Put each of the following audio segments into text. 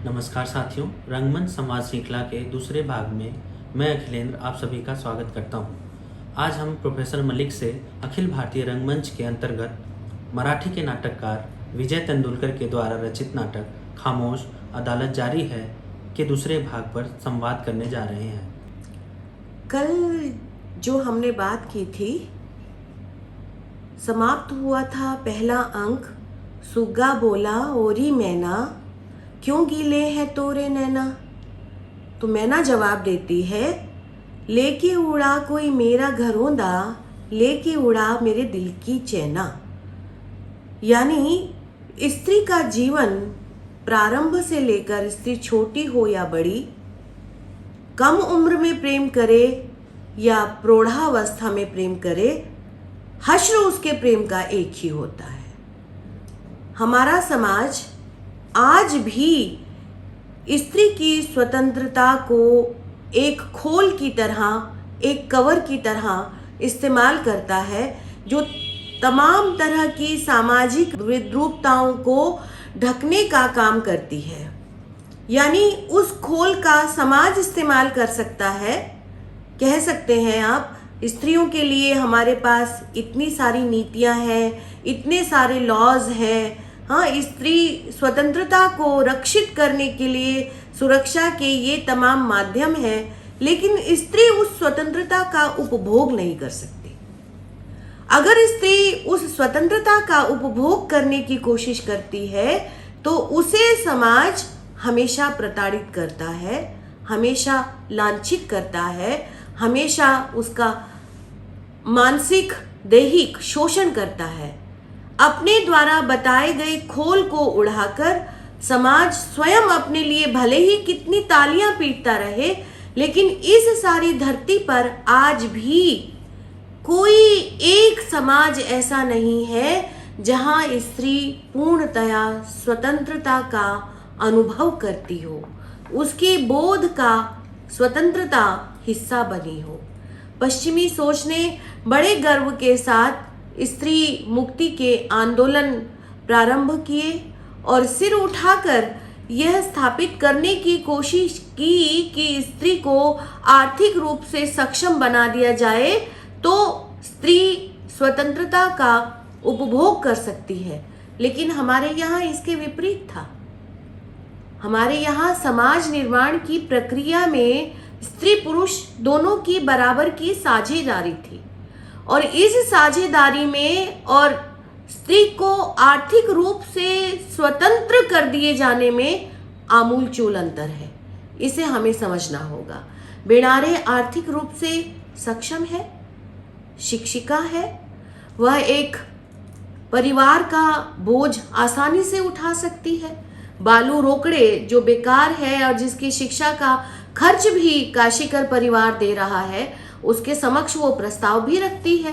नमस्कार साथियों, रंगमंच संवाद श्रृंखला के दूसरे भाग में मैं अखिलेंद्र आप सभी का स्वागत करता हूं। आज हम प्रोफेसर मलिक से अखिल भारतीय रंगमंच के अंतर्गत मराठी के नाटककार विजय तेंदुलकर के द्वारा रचित नाटक खामोश अदालत जारी है के दूसरे भाग पर संवाद करने जा रहे हैं। कल जो हमने बात की थी, समाप्त हुआ था पहला अंक। सुग्गा बोला ओरी मैना, क्यों गीले हैं तोरे नैना। तो मैना जवाब देती है, लेके उड़ा कोई मेरा घरोंदा, लेके उड़ा मेरे दिल की चैना। यानी स्त्री का जीवन प्रारंभ से लेकर स्त्री छोटी हो या बड़ी, कम उम्र में प्रेम करे या प्रौढ़ावस्था में प्रेम करे, हश्र उसके प्रेम का एक ही होता है। हमारा समाज आज भी स्त्री की स्वतंत्रता को एक खोल की तरह, एक कवर की तरह इस्तेमाल करता है, जो तमाम तरह की सामाजिक विद्रूपताओं को ढकने का काम करती है। यानी उस खोल का समाज इस्तेमाल कर सकता है। कह सकते हैं आप, स्त्रियों के लिए हमारे पास इतनी सारी नीतियां हैं, इतने सारे लॉज हैं। हाँ, स्त्री स्वतंत्रता को रक्षित करने के लिए सुरक्षा के ये तमाम माध्यम हैं, लेकिन स्त्री उस स्वतंत्रता का उपभोग नहीं कर सकती। अगर स्त्री उस स्वतंत्रता का उपभोग करने की कोशिश करती है तो उसे समाज हमेशा प्रताड़ित करता है, हमेशा लांछित करता है, हमेशा उसका मानसिक दैहिक शोषण करता है। अपने द्वारा बताए गए खोल को उड़ाकर समाज स्वयं अपने लिए भले ही कितनी तालियां पीटता रहे, लेकिन इस सारी धरती पर आज भी कोई एक समाज ऐसा नहीं है जहां स्त्री पूर्णतया स्वतंत्रता का अनुभव करती हो, उसके बोध का स्वतंत्रता हिस्सा बनी हो। पश्चिमी सोच ने बड़े गर्व के साथ स्त्री मुक्ति के आंदोलन प्रारंभ किए और सिर उठाकर यह स्थापित करने की कोशिश की कि स्त्री को आर्थिक रूप से सक्षम बना दिया जाए तो स्त्री स्वतंत्रता का उपभोग कर सकती है। लेकिन हमारे यहाँ इसके विपरीत था। हमारे यहाँ समाज निर्माण की प्रक्रिया में स्त्री पुरुष दोनों की बराबर की साझेदारी थी, और इस साझेदारी में और स्त्री को आर्थिक रूप से स्वतंत्र कर दिए जाने में आमूल चूल अंतर है। इसे हमें समझना होगा। बेनारे आर्थिक रूप से सक्षम है, शिक्षिका है, वह एक परिवार का बोझ आसानी से उठा सकती है। बालू रोकड़े जो बेकार है और जिसकी शिक्षा का खर्च भी काशीकर परिवार दे रहा है, उसके समक्ष वो प्रस्ताव भी रखती है,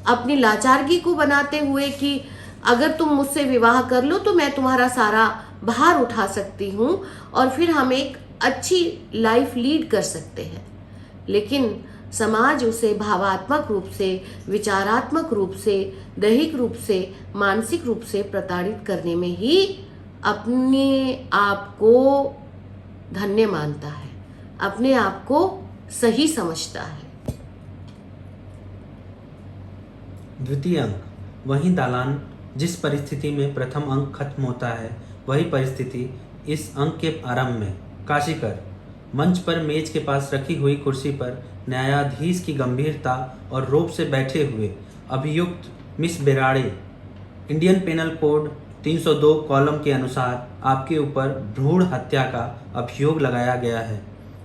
अपनी लाचारगी को बनाते हुए कि अगर तुम मुझसे विवाह कर लो तो मैं तुम्हारा सारा भार उठा सकती हूँ और फिर हम एक अच्छी लाइफ लीड कर सकते हैं। लेकिन समाज उसे भावात्मक रूप से, विचारात्मक रूप से, दैहिक रूप से, मानसिक रूप से प्रताड़ित करने में ही अपने आप को धन्य मानता है, अपने आप को सही समझता है। द्वितीय अंक, वही दालान जिस परिस्थिति में प्रथम अंक खत्म होता है, वही परिस्थिति इस अंक के आरंभ में। काशीकर मंच पर मेज के पास रखी हुई कुर्सी पर न्यायाधीश की गंभीरता और रोब से बैठे हुए अभियुक्त Miss Berade. Indian penal code 302 column के अनुसार आपके ऊपर भ्रूण हत्या का अभियोग लगाया गया है।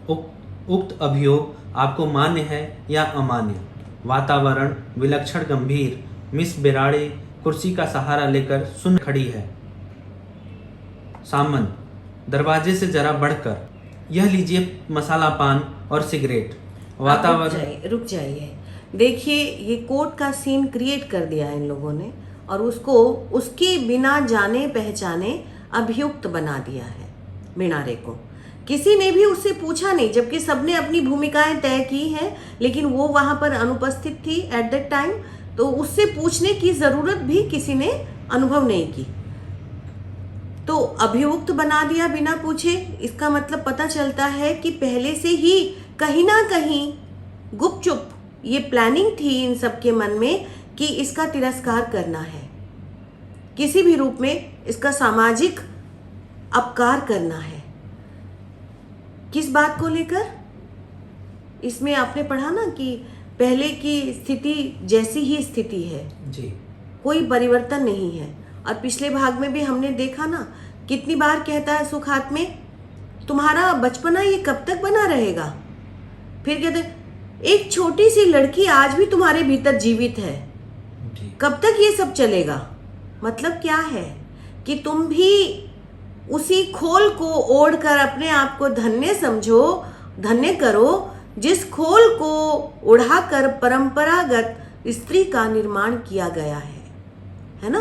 उक्त अभियोग आपको मान्य है या अमान्य? वातावरण विलक्षण गंभीर। मिस बेराड़े कुर्सी का सहारा लेकर सुन खड़ी है। सामंत दरवाजे से जरा बढ़कर, यह लीजिए मसाला पान और सिगरेट। वातावरण रुक जाइए। देखिए, ये कोर्ट का सीन क्रिएट कर दिया है इन लोगों ने और उसको उसके बिना जाने पहचाने अभियुक्त बना दिया है। बेराड़े को किसी ने भी उससे पूछा नहीं, जबकि सबने अपनी भूमिकाएं तय की हैं, लेकिन वो वहां पर अनुपस्थित थी एट दैट टाइम, तो उससे पूछने की जरूरत भी किसी ने अनुभव नहीं की। तो अभियुक्त बना दिया बिना पूछे, इसका मतलब पता चलता है कि पहले से ही कहीं ना कहीं गुपचुप ये प्लानिंग थी इन सबके मन में कि इसका तिरस्कार करना है, किसी भी रूप में इसका सामाजिक अपकार करना है। किस बात को लेकर? इसमें आपने पढ़ा ना कि पहले की स्थिति जैसी ही स्थिति है जी। कोई परिवर्तन नहीं है। और पिछले भाग में भी हमने देखा ना, कितनी बार कहता है सुखात में, तुम्हारा बचपना ये कब तक बना रहेगा। फिर कहते एक छोटी सी लड़की आज भी तुम्हारे भीतर जीवित है, जी। कब तक ये सब चलेगा। मतलब क्या है कि तुम भी उसी खोल को ओढ़कर अपने आप को धन्य समझो, धन्य करो, जिस खोल को उड़ाकर परंपरागत स्त्री का निर्माण किया गया है ना।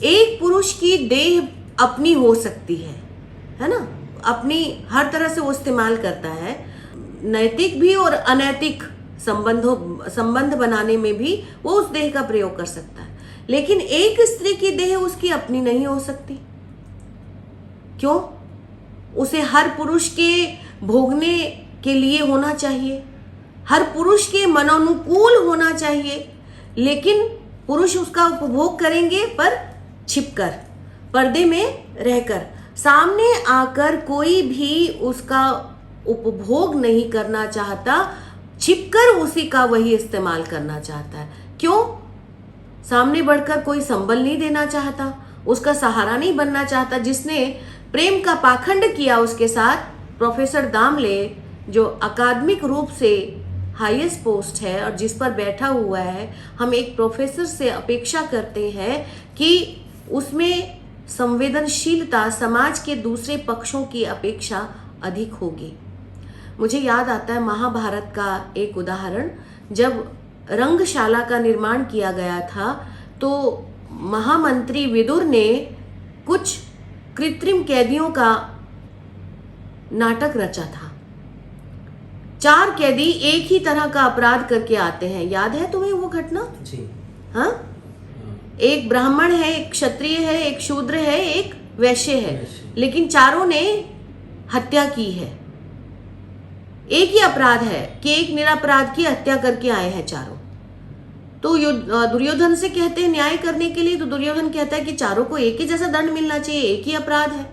एक पुरुष की देह अपनी हो सकती है ना, अपनी हर तरह से वो इस्तेमाल करता है, नैतिक भी और अनैतिक संबंध बनाने में भी वो उस देह का प्रयोग कर सकता है। लेकिन एक स्त्री की देह उसकी अपनी नहीं हो सकती। क्यों? उसे हर पुरुष के भोगने के लिए होना चाहिए, हर पुरुष के मनोनुकूल होना चाहिए। लेकिन पुरुष उसका उपभोग करेंगे पर छिपकर, पर्दे में रहकर। सामने आकर कोई भी उसका उपभोग नहीं करना चाहता, छिपकर उसी का वही इस्तेमाल करना चाहता है। क्यों? सामने बढ़कर कोई संबल नहीं देना चाहता, उसका सहारा नहीं बनना चाहता। जिसने प्रेम का पाखंड किया उसके साथ, प्रोफेसर दामले, जो अकादमिक रूप से हाईएस्ट पोस्ट है और जिस पर बैठा हुआ है, हम एक प्रोफेसर से अपेक्षा करते हैं कि उसमें संवेदनशीलता समाज के दूसरे पक्षों की अपेक्षा अधिक होगी। मुझे याद आता है महाभारत का एक उदाहरण। जब रंगशाला का निर्माण किया गया था तो महामंत्री विदुर ने कुछ कृत्रिम कैदियों का नाटक रचा था। 4 कैदी एक ही तरह का अपराध करके आते हैं। याद है तुम्हें वो घटना? जी। हाँ, एक ब्राह्मण है, एक क्षत्रिय है, एक शूद्र है, एक वैश्य है, लेकिन चारों ने हत्या की है। एक ही अपराध है कि एक निरपराध की हत्या करके आए हैं चारों। तो दुर्योधन से कहते हैं न्याय करने के लिए, तो दुर्योधन कहता है कि चारों को एक ही जैसा दंड मिलना चाहिए, एक ही अपराध है।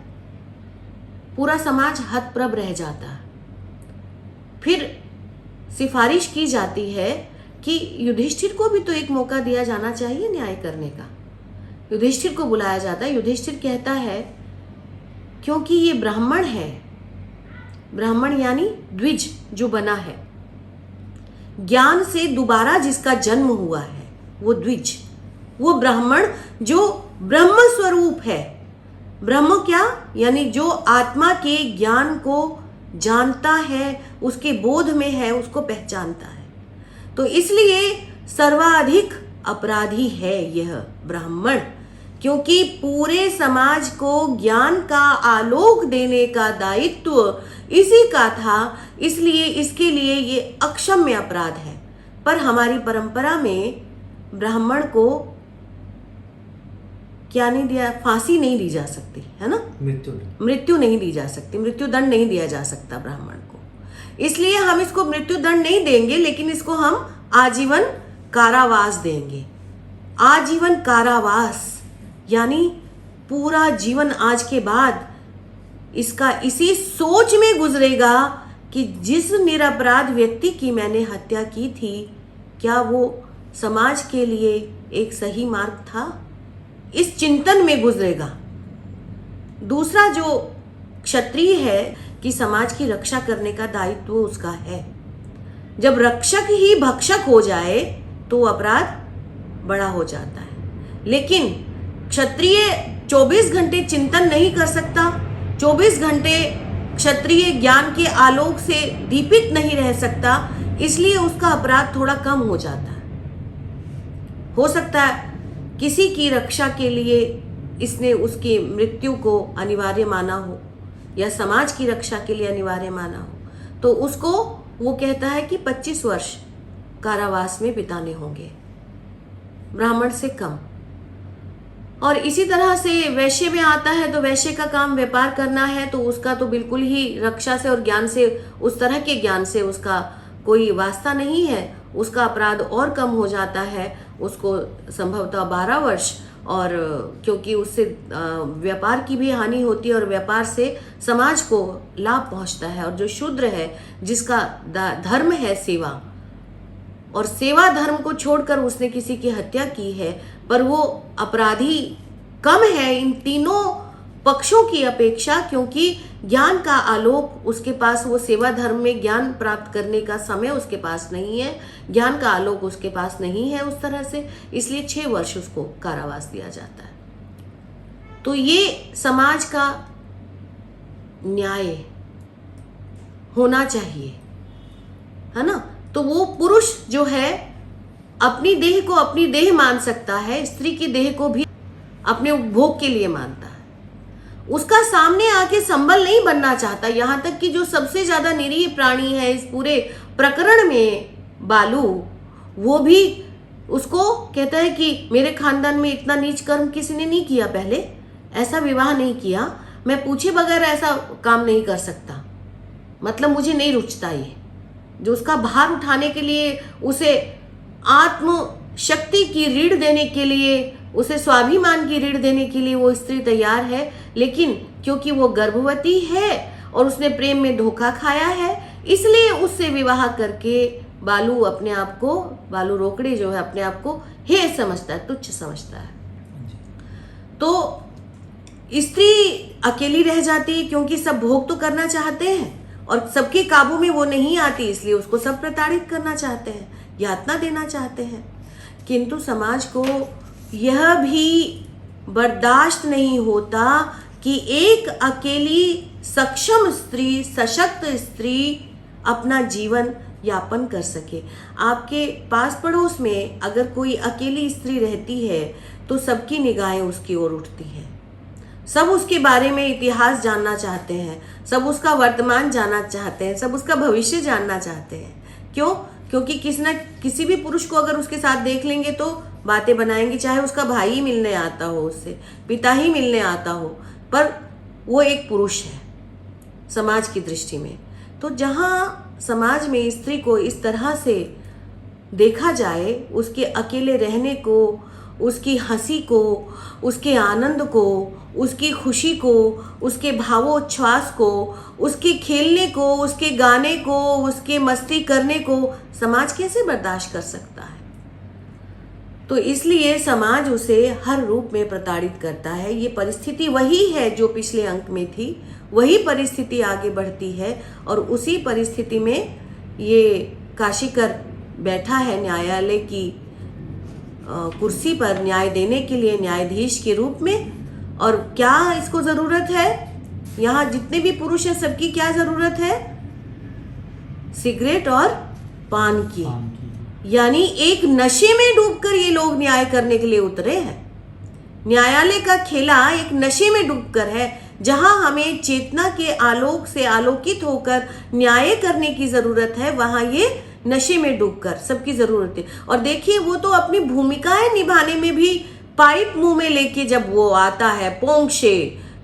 पूरा समाज हतप्रभ रह जाता है। फिर सिफारिश की जाती है कि युधिष्ठिर को भी तो एक मौका दिया जाना चाहिए न्याय करने का। युधिष्ठिर को बुलाया जाता है। युधिष्ठिर कहता है क्योंकि ये ब्राह्मण है, ब्राह्मण यानी द्विज जो बना है, ज्ञान से दोबारा जिसका जन्म हुआ है वो द्विज, वो ब्राह्मण जो ब्रह्म स्वरूप है। ब्रह्म क्या? यानी जो आत्मा के ज्ञान को जानता है, उसके बोध में है, उसको पहचानता है। तो इसलिए सर्वाधिक अपराधी है यह ब्राह्मण, क्योंकि पूरे समाज को ज्ञान का आलोक देने का दायित्व इसी का था, इसलिए इसके लिए ये अक्षम्य अपराध है। पर हमारी परंपरा में ब्राह्मण को क्या नहीं दिया, फांसी नहीं दी जा सकती है ना, मृत्यु नहीं दी जा सकती, मृत्यु दंड नहीं दिया जा सकता ब्राह्मण को। इसलिए हम इसको मृत्यु दंड नहीं देंगे, लेकिन इसको हम आजीवन कारावास देंगे। आजीवन कारावास यानी पूरा जीवन आज के बाद इसका इसी सोच में गुजरेगा कि जिस निरपराध व्यक्ति की मैंने हत्या की थी, क्या वो समाज के लिए एक सही मार्ग था, इस चिंतन में गुजरेगा। दूसरा जो क्षत्रिय है कि समाज की रक्षा करने का दायित्व उसका है। जब रक्षक ही भक्षक हो जाए तो अपराध बड़ा हो जाता है। लेकिन क्षत्रिय 24 घंटे चिंतन नहीं कर सकता, 24 घंटे क्षत्रिय ज्ञान के आलोक से दीपित नहीं रह सकता, इसलिए उसका अपराध थोड़ा कम हो जाता है। हो सकता है किसी की रक्षा के लिए इसने उसकी मृत्यु को अनिवार्य माना हो, या समाज की रक्षा के लिए अनिवार्य माना हो, तो उसको वो कहता है कि 25 वर्ष कारावास में बिताने होंगे, ब्राह्मण से कम। और इसी तरह से वैश्य में आता है तो वैश्य का काम व्यापार करना है, तो उसका तो बिल्कुल ही रक्षा से और ज्ञान से, उस तरह के ज्ञान से उसका कोई वास्ता नहीं है। उसका अपराध और कम हो जाता है, उसको संभवतः 12 वर्ष, और क्योंकि उससे व्यापार की भी हानि होती है और व्यापार से समाज को लाभ पहुंचता है। और जो शूद्र है, जिसका धर्म है सेवा, और सेवा धर्म को छोड़कर उसने किसी की हत्या की है, पर वो अपराधी कम है इन तीनों पक्षों की अपेक्षा, क्योंकि ज्ञान का आलोक उसके पास, वो सेवा धर्म में ज्ञान प्राप्त करने का समय उसके पास नहीं है, ज्ञान का आलोक उसके पास नहीं है उस तरह से, इसलिए 6 वर्ष उसको कारावास दिया जाता है। तो ये समाज का न्याय होना चाहिए, है ना। तो वो पुरुष जो है अपनी देह को अपनी देह मान सकता है, स्त्री की देह को भी अपने उपभोग के लिए मानता है। उसका सामने आके संबल नहीं बनना चाहता। यहाँ तक कि जो सबसे ज्यादा निरीह प्राणी है इस पूरे प्रकरण में, बालू, वो भी उसको कहता है कि मेरे खानदान में इतना नीच कर्म किसी ने नहीं किया पहले, ऐसा विवाह नहीं किया, मैं पूछे बगैर ऐसा काम नहीं कर सकता, मतलब मुझे नहीं रुचता ये। जो उसका भार उठाने के लिए, उसे आत्म शक्ति की रीढ़ देने के लिए, उसे स्वाभिमान की रीढ़ देने के लिए वो स्त्री तैयार है, लेकिन क्योंकि वो गर्भवती है और उसने प्रेम में धोखा खाया है, इसलिए उससे विवाह करके बालू अपने आप को, बालू रोकड़े जो है अपने आप को हे समझता है, तुच्छ समझता है। तो स्त्री अकेली रह जाती है, क्योंकि सब भोग तो करना चाहते हैं और सबके काबू में वो नहीं आती, इसलिए उसको सब प्रताड़ित करना चाहते हैं, यातना देना चाहते हैं। किंतु समाज को यह भी बर्दाश्त नहीं होता कि एक अकेली सक्षम स्त्री, सशक्त स्त्री अपना जीवन यापन कर सके। आपके पास पड़ोस में अगर कोई अकेली स्त्री रहती है तो सबकी निगाहें उसकी ओर उठती हैं, सब उसके बारे में इतिहास जानना चाहते हैं, सब उसका वर्तमान जानना चाहते हैं, सब उसका भविष्य जानना चाहते हैं। क्यों? क्योंकि किसी भी पुरुष को अगर उसके साथ देख लेंगे तो बातें बनाएंगे, चाहे उसका भाई ही मिलने आता हो, उससे पिता ही मिलने आता हो, पर वो एक पुरुष है समाज की दृष्टि में। तो जहाँ समाज में स्त्री को इस तरह से देखा जाए, उसके अकेले रहने को, उसकी हंसी को, उसके आनंद को, उसकी खुशी को, उसके भावोच्छ्वास को, उसके खेलने को, उसके गाने को, उसके मस्ती करने को समाज कैसे बर्दाश्त कर सकता है? तो इसलिए समाज उसे हर रूप में प्रताड़ित करता है। ये परिस्थिति वही है जो पिछले अंक में थी, वही परिस्थिति आगे बढ़ती है, और उसी परिस्थिति में ये काशीकर बैठा है न्यायालय की कुर्सी पर न्याय देने के लिए, न्यायाधीश के रूप में। और क्या इसको जरूरत है? यहाँ जितने भी पुरुष हैं सबकी क्या जरूरत है? सिगरेट और पान की। यानी एक नशे में डूबकर ये लोग न्याय करने के लिए उतरे हैं। न्यायालय का खेला एक नशे में डूबकर है, जहां हमें चेतना के आलोक से आलोकित होकर न्याय करने की जरूरत है, वहां ये नशे में डूबकर सबकी जरूरत है। और देखिए, वो तो अपनी भूमिकाएं निभाने में भी पाइप मुंह में लेके जब वो आता है पोंक्षे,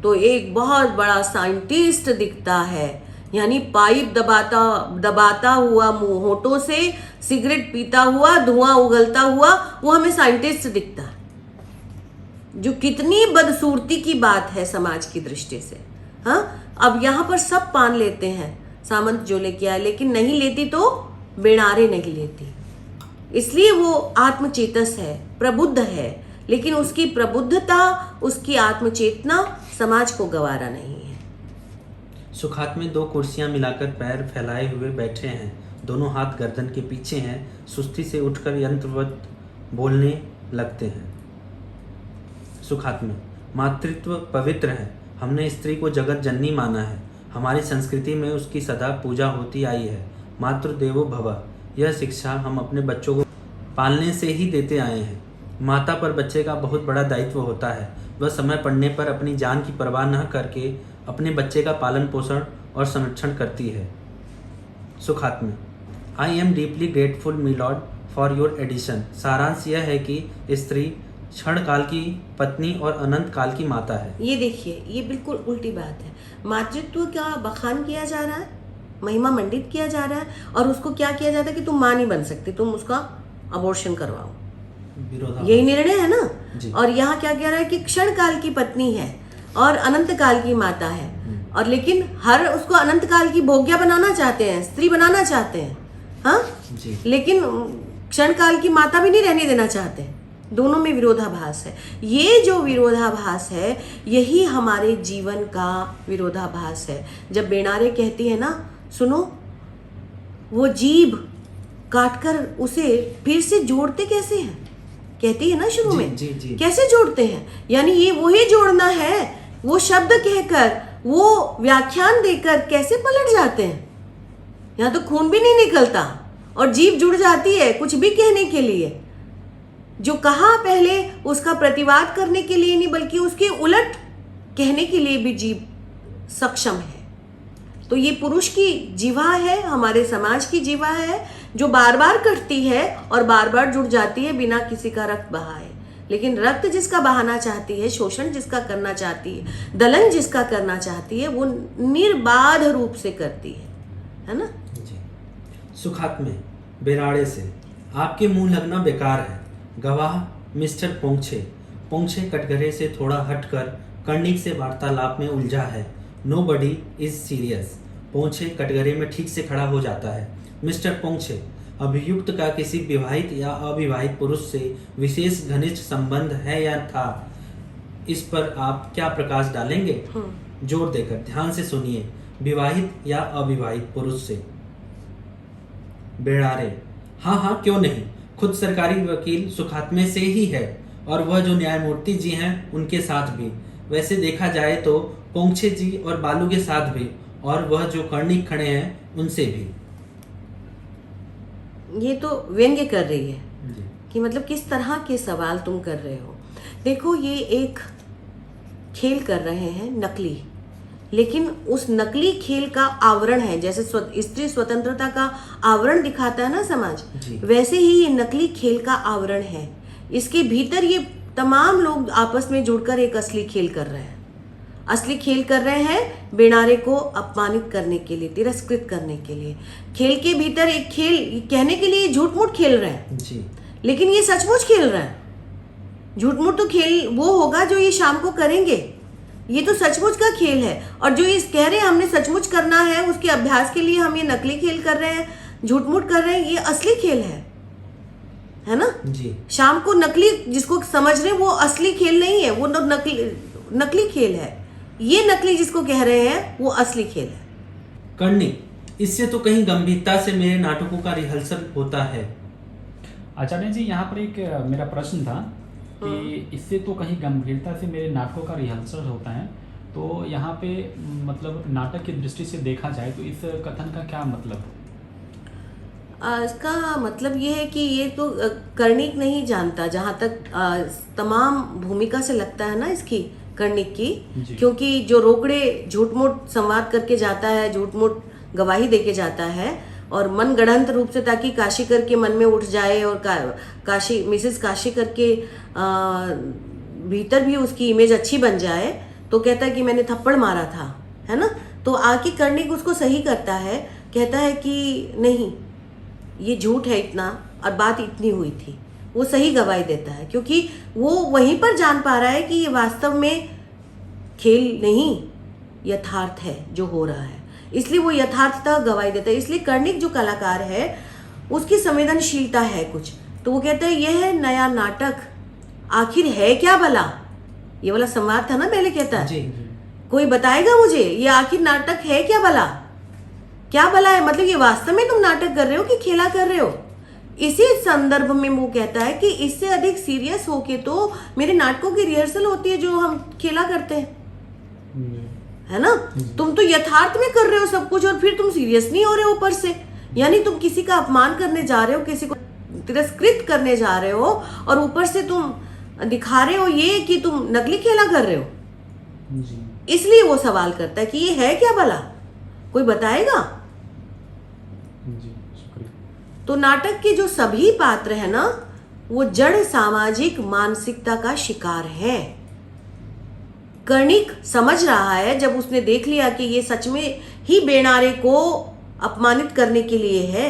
तो एक बहुत बड़ा साइंटिस्ट दिखता है। यानी पाइप दबाता हुआ मुंह, होठों से सिगरेट पीता हुआ, धुआं उगलता हुआ, वो हमें साइंटिस्ट दिखता है। जो कितनी बदसूरती की बात है समाज की दृष्टि से। हाँ, अब यहाँ पर सब पान लेते हैं, सामंत जो लेके आए, लेकिन नहीं लेती तो बेणारे नहीं लेती। इसलिए वो आत्मचेतस है, प्रबुद्ध है, लेकिन उसकी प्रबुद्धता, उसकी आत्मचेतना समाज को गवारा नहीं है। सुखात में 2 कुर्सियां मिलाकर पैर फैलाए हुए बैठे हैं, दोनों हाथ गर्दन के पीछे हैं, सुस्ती से उठकर यंत्रवत बोलने लगते हैं। सुखात में मातृत्व पवित्र है, हमने स्त्री को जगत जननी माना है, हमारी संस्कृति में उसकी सदा पूजा होती आई है। मातृ देवो भव, यह शिक्षा हम अपने बच्चों को पालने से ही देते आए हैं। माता पर बच्चे का बहुत बड़ा दायित्व होता है, वह समय पड़ने पर अपनी जान की परवाह न करके अपने बच्चे का पालन पोषण और संरक्षण करती है। Sukhatme I am deeply grateful me lord for your addition. सारांश यह है कि स्त्री क्षण काल की पत्नी और अनंत काल की माता है। ये देखिए, ये बिल्कुल उल्टी बात है। मातृत्व का बखान किया जा रहा है, महिमा मंडित किया जा रहा है, और उसको क्या किया जाता है कि तुम माँ नहीं बन सकती, तुम उसका अबॉर्शन करवाओ। विरोधाभास। यही निर्णय है ना। जी। और यहाँ क्या कह रहा है कि क्षण काल की पत्नी है और अनंत काल की माता है, और लेकिन हर उसको अनंत काल की भोग्या बनाना चाहते हैं, स्त्री बनाना चाहते हैं, हाँ जी। लेकिन क्षण काल की माता भी नहीं रहने देना चाहते। दोनों में विरोधाभास है। ये जो विरोधाभास है, यही हमारे जीवन का विरोधाभास है। जब बेनारे कहती है ना, सुनो, वो जीभ काटकर उसे फिर से जोड़ते कैसे हैं, कहती है ना शुरू जी, में, जी, जी। कैसे जोड़ते हैं, यानी ये वही जोड़ना है। वो शब्द कहकर, वो व्याख्यान देकर कैसे पलट जाते हैं। यहाँ तो खून भी नहीं निकलता और जीभ जुड़ जाती है कुछ भी कहने के लिए। जो कहा पहले उसका प्रतिवाद करने के लिए नहीं, बल्कि उसके उलट कहने के लिए भी जीभ सक्षम है। तो ये पुरुष की जीवा है, हमारे समाज की जीवा है, जो बार बार कटती है और बार बार जुड़ जाती है बिना किसी का रक्त बहाए। लेकिन रक्त जिसका बहाना चाहती है, शोषण जिसका करना चाहती है, दलन जिसका करना चाहती है, वो निर्बाध रूप से करती है ना। जी। सुखात्मे बेराड़े से, आपके मुंह लगना बेकार है। गवाह मिस्टर पोंछे। पोंछे कटघरे से थोड़ा हटकर कर्णिक से वार्तालाप में उलझा है। Nobody is serious. पोंछे कटघरे में ठीक से खड़ा हो जाता है। मिस्टर पोंछे, अभियुक्त का किसी विवाहित या अविवाहित पुरुष से विशेष घनिष्ठ संबंध है या था, इस पर आप क्या प्रकाश डालेंगे? जोर देकर ध्यान से सुनिए। विवाहित या अविवाहित पुरुष से। बेड़ारे, हाँ हाँ क्यों नहीं, खुद सरकारी वकील सुखात्मे से ही है, और वह जो न्यायमूर्ति जी हैं उनके साथ भी। वैसे देखा जाए तो पोंछे जी और बालू के साथ भी, और वह जो कर्णिक खड़े हैं उनसे भी। ये तो व्यंग्य कर रही है जी। कि मतलब किस तरह के सवाल तुम कर रहे हो। देखो, ये एक खेल कर रहे हैं नकली, लेकिन उस नकली खेल का आवरण है, जैसे स्त्री स्वतंत्रता का आवरण दिखाता है ना समाज, जी। वैसे ही ये नकली खेल का आवरण है। इसके भीतर ये तमाम लोग आपस में जुड़कर एक असली खेल कर रहे हैं। असली खेल कर रहे हैं बेनारे को अपमानित करने के लिए, तिरस्कृत करने के लिए। खेल के भीतर एक खेल कहने के लिए झूठ मूठ खेल रहे हैं जी। लेकिन ये सचमुच खेल रहे हैं। झूठ मूठ तो खेल वो होगा जो ये शाम को करेंगे, ये तो सचमुच का खेल है। और जो ये कह रहे हैं हमने सचमुच करना है, उसके अभ्यास के लिए हम ये नकली खेल कर रहे हैं, झूठ मूठ कर रहे हैं, ये असली खेल है ना। जी। शाम को नकली जिसको समझ रहे हैं वो असली खेल नहीं है, वो तो नकली खेल है। ये नकली जिसको कह रहे हैं वो असली खेल है। कर्णिक, इससे तो कहीं गंभीरता से मेरे नाटकों का रिहर्सल होता है। आचार्य जी, यहाँ पर एक मेरा प्रश्न था कि इससे तो कहीं गंभीरता से मेरे नाटकों का रिहर्सल होता है, तो यहाँ पे मतलब नाटक की दृष्टि से देखा जाए तो इस कथन का क्या मतलब? इसका मतलब ये है कि ये तो कर्णिक नहीं जानता, जहाँ तक तमाम भूमिका से लगता है ना इसकी, कर्णिक की, क्योंकि जो रोकड़े झूठ मूठ संवाद करके जाता है, झूठ मूठ गवाही देके जाता है, और मन गढ़ंत रूप से, ताकि काशी करके मन में उठ जाए और काशी मिसेस काशी करके भीतर भी उसकी इमेज अच्छी बन जाए, तो कहता है कि मैंने थप्पड़ मारा था, है ना। तो आके कर्णिक उसको सही करता है, कहता है कि नहीं, ये झूठ है इतना, और बात इतनी हुई थी। वो सही गवाही देता है, क्योंकि वो वहीं पर जान पा रहा है कि ये वास्तव में खेल नहीं, यथार्थ है जो हो रहा है, इसलिए वो यथार्थता गवाही देता है। इसलिए कर्णिक जो कलाकार है उसकी संवेदनशीलता है कुछ, तो वो कहता है यह है नया नाटक, आखिर है क्या भला। ये वाला संवाद था ना पहले, कहता है जी। कोई बताएगा मुझे ये आखिर नाटक है क्या भला, क्या भला है, मतलब ये वास्तव में तुम नाटक कर रहे हो कि खेला कर रहे हो। इसी संदर्भ में वो कहता है कि इससे अधिक सीरियस होके तो मेरे नाटकों की रिहर्सल होती है जो हम खेला करते हैं, है ना। तुम तो यथार्थ में कर रहे हो सब कुछ, और फिर तुम सीरियस नहीं हो रहे हो ऊपर से, यानी तुम किसी का अपमान करने जा रहे हो, किसी को तिरस्कृत करने जा रहे हो, और ऊपर से तुम दिखा रहे हो ये कि तुम नकली खेला कर रहे हो। इसलिए वो सवाल करता है कि ये है क्या भला, कोई बताएगा। जी, शुक्रिया। तो नाटक के जो सभी पात्र है ना, वो जड़ सामाजिक मानसिकता का शिकार है। कर्णिक समझ रहा है, जब उसने देख लिया कि ये सच में ही बेनारे को अपमानित करने के लिए है,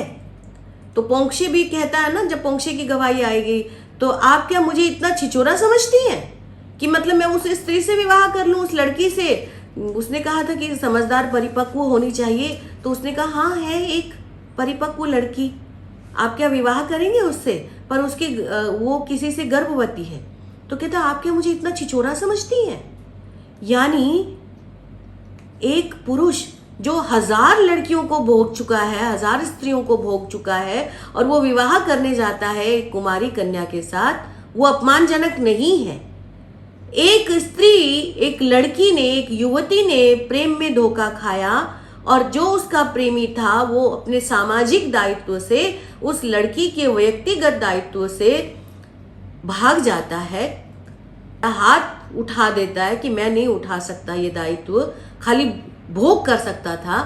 तो पोंक्षे भी कहता है ना, जब पोंक्षे की गवाही आएगी, तो आप क्या मुझे इतना छिचोरा समझती हैं कि मतलब मैं उस स्त्री से विवाह कर लूं, उस लड़की से? उसने कहा था कि समझदार परिपक्व होनी चाहिए, तो उसने कहा हाँ है एक परिपक्व लड़की, आप क्या विवाह करेंगे उससे? पर उसके वो किसी से गर्भवती है। तो कहता आप क्या मुझे इतना छिचोरा समझती हैं? यानी एक पुरुष जो 1000 लड़कियों को भोग चुका है, 1000 स्त्रियों को भोग चुका है, और वो विवाह करने जाता है एक कुमारी कन्या के साथ, वो अपमानजनक नहीं है। एक स्त्री, एक लड़की ने, एक युवती ने प्रेम में धोखा खाया, और जो उसका प्रेमी था वो अपने सामाजिक दायित्व से, उस लड़की के व्यक्तिगत दायित्व से भाग जाता है, हाथ उठा देता है कि मैं नहीं उठा सकता ये दायित्व, खाली भोग कर सकता था,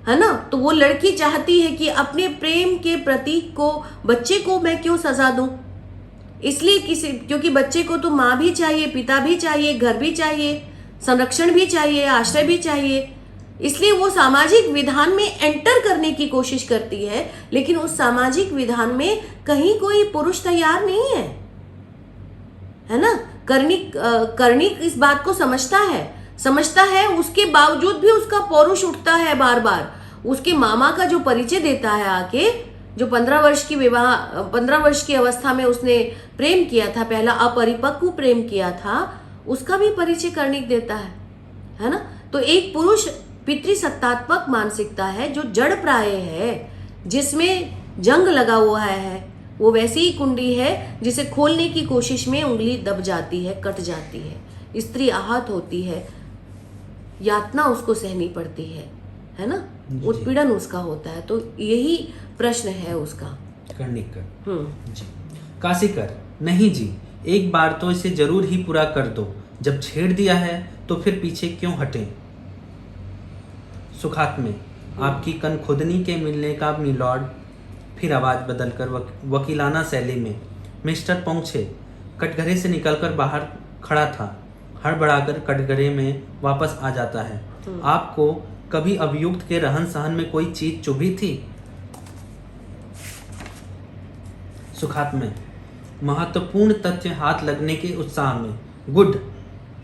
है ना। तो वो लड़की चाहती है कि अपने प्रेम के प्रतीक को, बच्चे को मैं क्यों सजा दूं? इसलिए क्योंकि बच्चे को तो माँ भी चाहिए, पिता भी चाहिए, घर भी चाहिए, संरक्षण भी चाहिए, आश्रय भी चाहिए। इसलिए वो सामाजिक विधान में एंटर करने की कोशिश करती है, लेकिन उस सामाजिक विधान में कहीं कोई पुरुष तैयार नहीं है ना। कर्णिक इस बात को समझता है, उसके बावजूद भी उसका पौरुष उठता है बार बार। उसके मामा का जो परिचय देता है आके, जो 15 वर्ष की अवस्था में उसने प्रेम किया था, पहला अपरिपक्व प्रेम किया था, उसका भी परिचय कर्णिक देता है ना। तो एक पुरुष पितृसत्तात्मक मानसिकता है जो जड़ प्राय है, जिसमें जंग लगा हुआ है। वो वैसी ही कुंडी है जिसे खोलने की कोशिश में उंगली दब जाती है, कट जाती है, स्त्री आहत होती है, यातना उसको सहनी पड़ती है ना, उत्पीड़न उसका होता है। तो यही प्रश्न है उसका। कर्णिक का जी। काशीकर, नहीं जी, एक बार तो इसे जरूर ही पूरा कर दो, जब छेड़ दिया है तो फिर पीछे क्यों हटें? सुखात्मे, आपकी कनखुदनी के मिलने का मिलॉर्ड। फिर आवाज बदलकर वकीलाना शैली में, मिस्टर पोंक्षे कटघरे से निकलकर बाहर खड़ा था, हड़बड़ाकर कटघरे में वापस आ जाता है। आपको कभी अभियुक्त के रहन सहन में कोई चीज चुभी थी? सुखात्मे, महत्वपूर्ण तथ्य हाथ लगने के उत्साह में, गुड,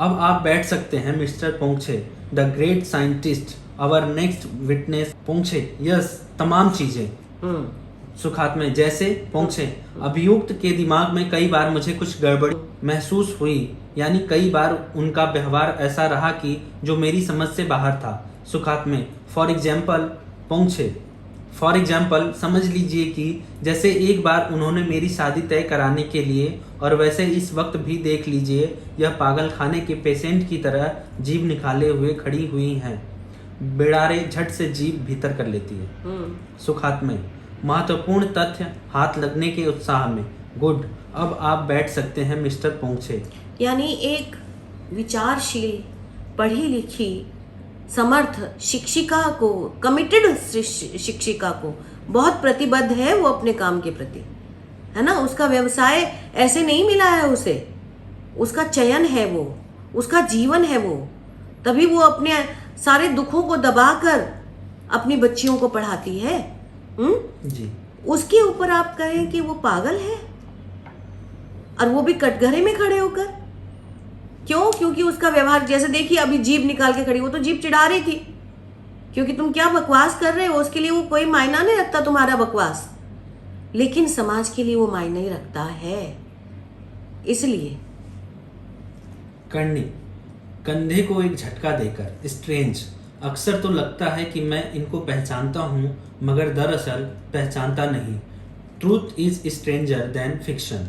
अब आप बैठ सकते हैं mister Ponkshe, the great scientist, our next witness. Ponkshe, yes, तमाम चीजें। सुखात्मे, जैसे? पोंक्षे, अभियुक्त के दिमाग में कई बार मुझे कुछ गड़बड़ महसूस हुई, यानी कई बार उनका व्यवहार ऐसा रहा कि जो मेरी समझ से बाहर था। Sukhatme, for example? Ponkshe, for example समझ लीजिए कि जैसे एक बार उन्होंने मेरी शादी तय कराने के लिए, और वैसे इस वक्त भी देख लीजिए, यह पागल खाने के पेशेंट की तरह जीभ निकाले हुए खड़ी हुई हैं। बेड़ारे झट से जीभ भीतर कर लेती है। सुखात्मे, महत्वपूर्ण तथ्य हाथ लगने के उत्साह में, गुड, अब आप बैठ सकते हैं मिस्टर पोंक्षे। यानी एक विचारशील, पढ़ी लिखी, समर्थ शिक्षिका को, कमिटेड शिक्षिका को, बहुत प्रतिबद्ध है वो अपने काम के प्रति, है ना। उसका व्यवसाय ऐसे नहीं मिला है उसे, उसका चयन है वो, उसका जीवन है वो, तभी वो अपने सारे दुखों को दबाकर अपनी बच्चियों को पढ़ाती है। जी। उसके ऊपर आप कहें कि वो पागल है, और वो भी कटघरे में खड़े होकर। क्यों? क्योंकि उसका व्यवहार, जैसे देखिए अभी जीभ निकाल के खड़ी, वो तो जीभ चिढ़ा रही थी, क्योंकि तुम क्या बकवास कर रहे हो, उसके लिए वो कोई मायना नहीं रखता तुम्हारा बकवास, लेकिन समाज के लिए वो मायने रखता है। इसलिए कर्णिक, कंधे को एक झटका देकर, स्ट्रेंज, अक्सर तो लगता है कि मैं इनको पहचानता हूँ, मगर दरअसल पहचानता नहीं। Truth is stranger then fiction.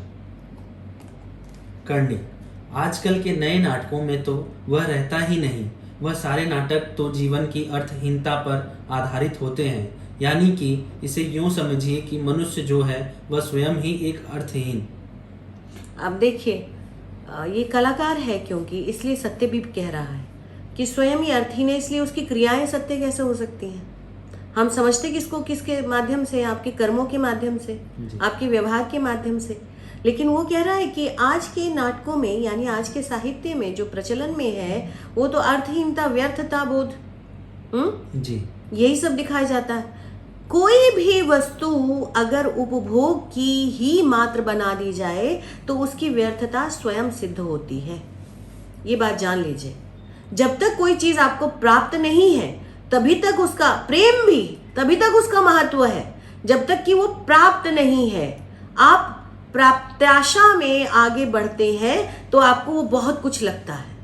Karnik, आजकल के नए नाटकों में तो वह रहता ही नहीं। वह सारे नाटक तो जीवन की अर्थहीनता पर आधारित होते हैं, यानी कि इसे यूं समझिए कि मनुष्य जो है वह स्वयं ही एक अर्थहीन। अब देखिए, ये कलाकार है क्योंकि, इसलिए सत्य भी कह रहा है कि स्वयं ही अर्थहीन है, इसलिए उसकी क्रियाएं सत्य कैसे हो सकती हैं? हम समझते किसको, किसके माध्यम से? आपके कर्मों के माध्यम से, आपके व्यवहार के माध्यम से। लेकिन वो कह रहा है कि आज के नाटकों में यानी आज के साहित्य में जो प्रचलन में है वो तो अर्थहीनता, व्यर्थता बोध, जी यही सब दिखाया जाता है। कोई भी वस्तु अगर उपभोग की ही मात्र बना दी जाए तो उसकी व्यर्थता स्वयं सिद्ध होती है। ये बात जान लीजिए। जब तक कोई चीज आपको प्राप्त नहीं है तभी तक उसका प्रेम भी, तभी तक उसका महत्व है। जब तक कि वो प्राप्त नहीं है, आप प्रत्याशा में आगे बढ़ते हैं तो आपको वो बहुत कुछ लगता है,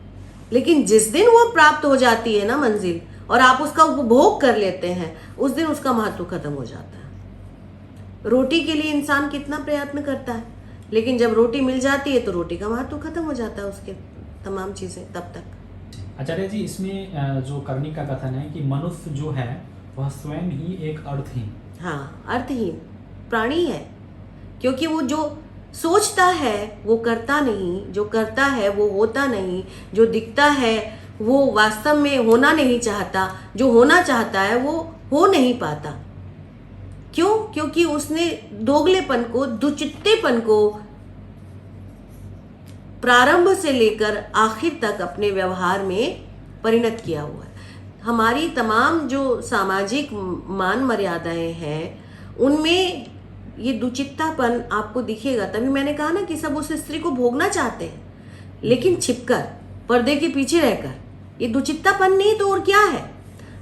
लेकिन जिस दिन वो प्राप्त हो जाती है ना मंजिल और आप उसका उपभोग कर लेते हैं, उस दिन उसका महत्व खत्म हो जाता है। रोटी के लिए इंसान कितना प्रयत्न करता है, लेकिन जब रोटी मिल जाती है तो रोटी का महत्व खत्म हो जाता है, उसके तमाम चीजें तब तक। आचार्य जी, इसमें जो करनी का कथन है कि मनुष्य जो है वह स्वयं ही एक अर्थहीन, हाँ, अर्थहीन प्राणी है, क्योंकि वो जो सोचता है वो करता नहीं, जो करता है वो होता नहीं, जो दिखता है वो वास्तव में होना नहीं चाहता, जो होना चाहता है वो हो नहीं पाता। क्यों? क्योंकि उसने दोगलेपन को, दुचित्तेपन को प्रारंभ से लेकर आखिर तक अपने व्यवहार में परिणत किया हुआ है। हमारी तमाम जो सामाजिक मान मर्यादाएं हैं उनमें ये दुचित्तापन आपको दिखेगा। तभी मैंने कहा ना कि सब उस स्त्री को भोगना चाहते हैं, लेकिन छिपकर, पर्दे के पीछे रहकर। ये दुचित्तापन नहीं तो और क्या है?